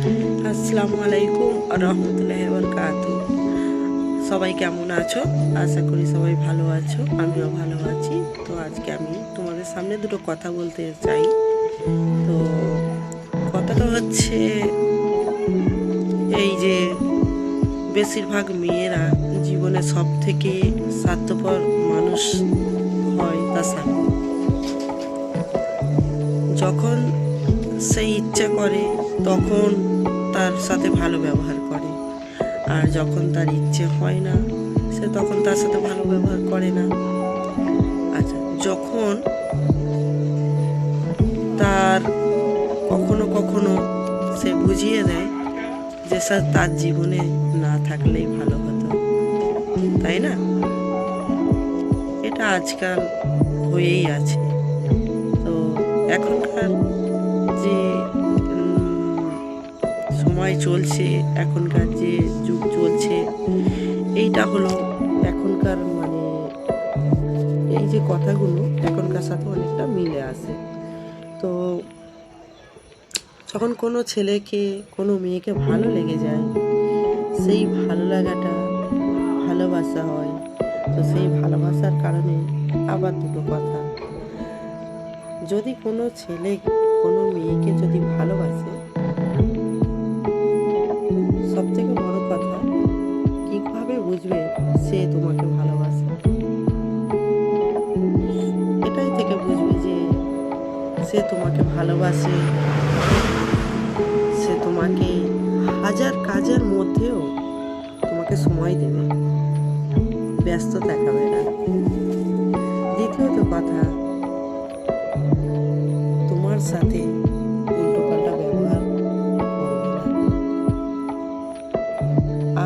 আসসালামু আলাইকুম রহমতুল্লাহি ওয়া বারাকাতুহু। সবাই কেমন আছো? আশা করি সবাই ভালো আছো, আমিও ভালো আছি। তো আজকে আমি তোমাদের সামনে দুটো কথা বলতে চাই। তো কথাটা হচ্ছে এই যে বেশিরভাগ মেয়েরা জীবনে সব থেকে স্বার্থপর মানুষ হয় তার স্বামী। যখন সে ইচ্ছা করে তখন তার সাথে ভালো ব্যবহার করে, আর যখন তার ইচ্ছে হয় না সে তখন তার সাথে ভালো ব্যবহার করে না। আচ্ছা, যখন তার কখনো কখনো সে বুঝিয়ে দেয় যে স্যার তার জীবনে না থাকলেই ভালো হতো, তাই না? এটা আজকাল হয়েই আছে। তো এখনকার যে সময় চলছে, এখনকার যে যুগ চলছে, এইটা হলো এখনকার এই যে কথাগুলো এখনকার সাথে অনেকটা মিলে আসে। তো যখন কোনো ছেলেকে কোনো মেয়েকে ভালো লেগে যায়, সেই ভালো লাগাটা ভালোবাসা হয়। তো সেই ভালোবাসার কারণে আবার দুটো কথা, যদি কোনো ছেলে কোনো মেয়েকে যদি ভালোবাসে, সব থেকে বড় কথা কিভাবে বুঝবে সে তোমাকে ভালোবাসে? এটাই থেকে বুঝবে যে সে তোমাকে ভালোবাসে। সে তোমাকে হাজার কাজের মধ্যেও তোমাকে সময় দেবে, ব্যস্ত দেখাবে না। দ্বিতীয়ত কথা, তোমার সাথে উল্টোপাল্টা ব্যবহার করবে না।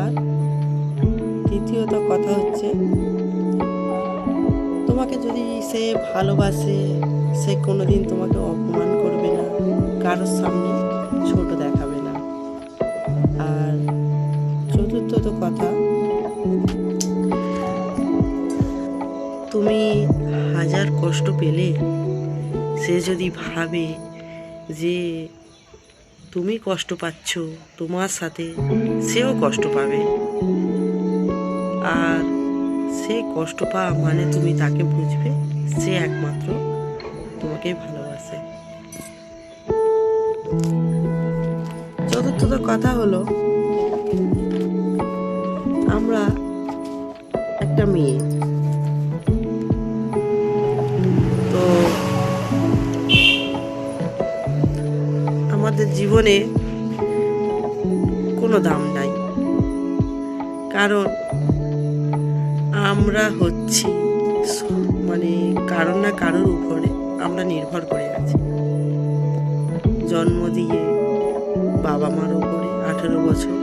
আর তৃতীয়ত কথা হচ্ছে, তোমাকে যদি সে ভালোবাসে, সে কোনোদিন তোমাকে অপমান করবে না, কারোর সামনে ছোট দেখাবে না। আর চতুর্থত কথা, তুমি হাজার কষ্ট পেলে সে যদি ভাবে যে তুমি কষ্ট পাচ্ছ, তোমার সাথে সেও কষ্ট পাবে। আর সে কষ্ট পাওয়া মানে তুমি তাকে বুঝবে সে একমাত্র তোমাকেই ভালোবাসে। চতুর্থত কথা হলো, আমরা একটা মেয়ে, তো আমাদের জীবনে কোনো দাম নাই, কারণ আমরা হচ্ছি কারোর না কারোর উপরে আমরা নির্ভর করে আছি। জন্ম দিয়ে বাবা মার উপরে 18 বছর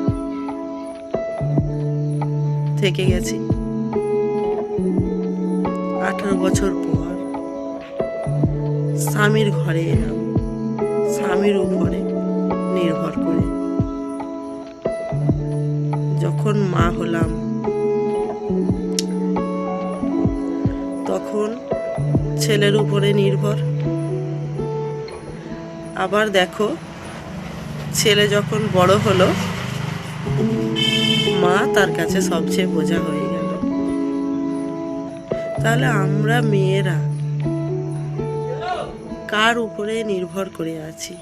থেকে গেছি। 18 বছর পর স্বামীর ঘরে এলাম, স্বামীর উপরে নির্ভর করে। যখন মা হলাম তখন ছেলের উপরে নির্ভর। আবার দেখো, ছেলে যখন বড় হলো, মা তার কাছে সবচেয়ে বোঝা হয়ে গেল। তাহলে আমরা মেয়েরা কার উপরে নির্ভর করে আছি?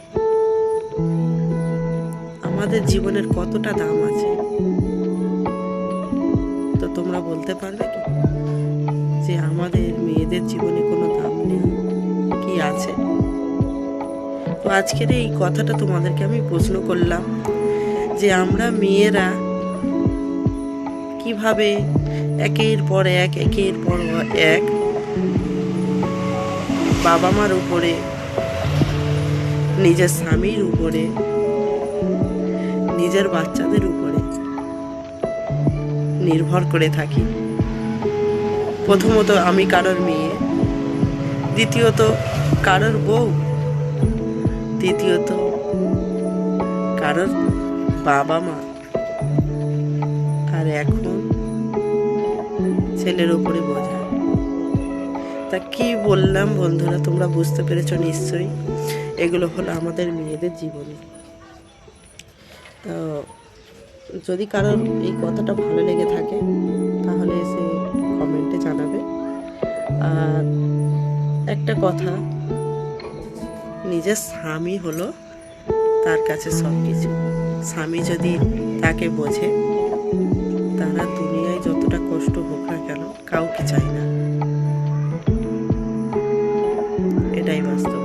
আমাদের জীবনের কতটা দাম আছে? তো তোমরা বলতে পারবে কি যে আমাদের মেয়েদের জীবনে কোনো দাম নেই? কি আছে? তো আজকের এই কথাটা তোমাদেরকে আমি প্রশ্ন করলাম যে আমরা মেয়েরা কিভাবে একের পর এক বাবা মার উপরে, নিজের স্বামীর উপরে, নিজের বাচ্চাদের উপরে নির্ভর করে থাকি। প্রথমত আমি কারোর মেয়ে, দ্বিতীয়ত কারোর বউ, তৃতীয়ত কারোর বাবা মা, আর এখন ছেলের উপরে বোঝা। তা কি বললাম বন্ধুরা, তোমরা বুঝতে পেরেছো নিশ্চয়ই। এগুলো হলো আমাদের মেয়েদের জীবনী। তো যদি কারোর এই কথাটা ভালো লেগে থাকে তাহলে এসে কমেন্টে জানাবে। আর একটা কথা, নিজের স্বামী হলো তার কাছে সব কিছু। স্বামী যদি তাকে বোঝে, তারা দুনিয়ায় যতটা কষ্ট হোক না কেন কাউকে চায় না, এটাই বাস্তব।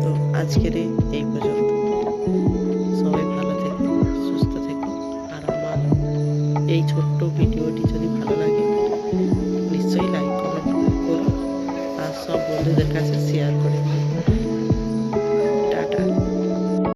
তো আজকের এই পর্যন্ত। সবাই ভালো থেকো, সুস্থ থেকো। আর আমার এই ছোট্ট ভিডিওটি যদি ভালো লাগে নিশ্চয়ই লাইক কমেন্ট করো, আর সব বন্ধুদের কাছে শেয়ার করে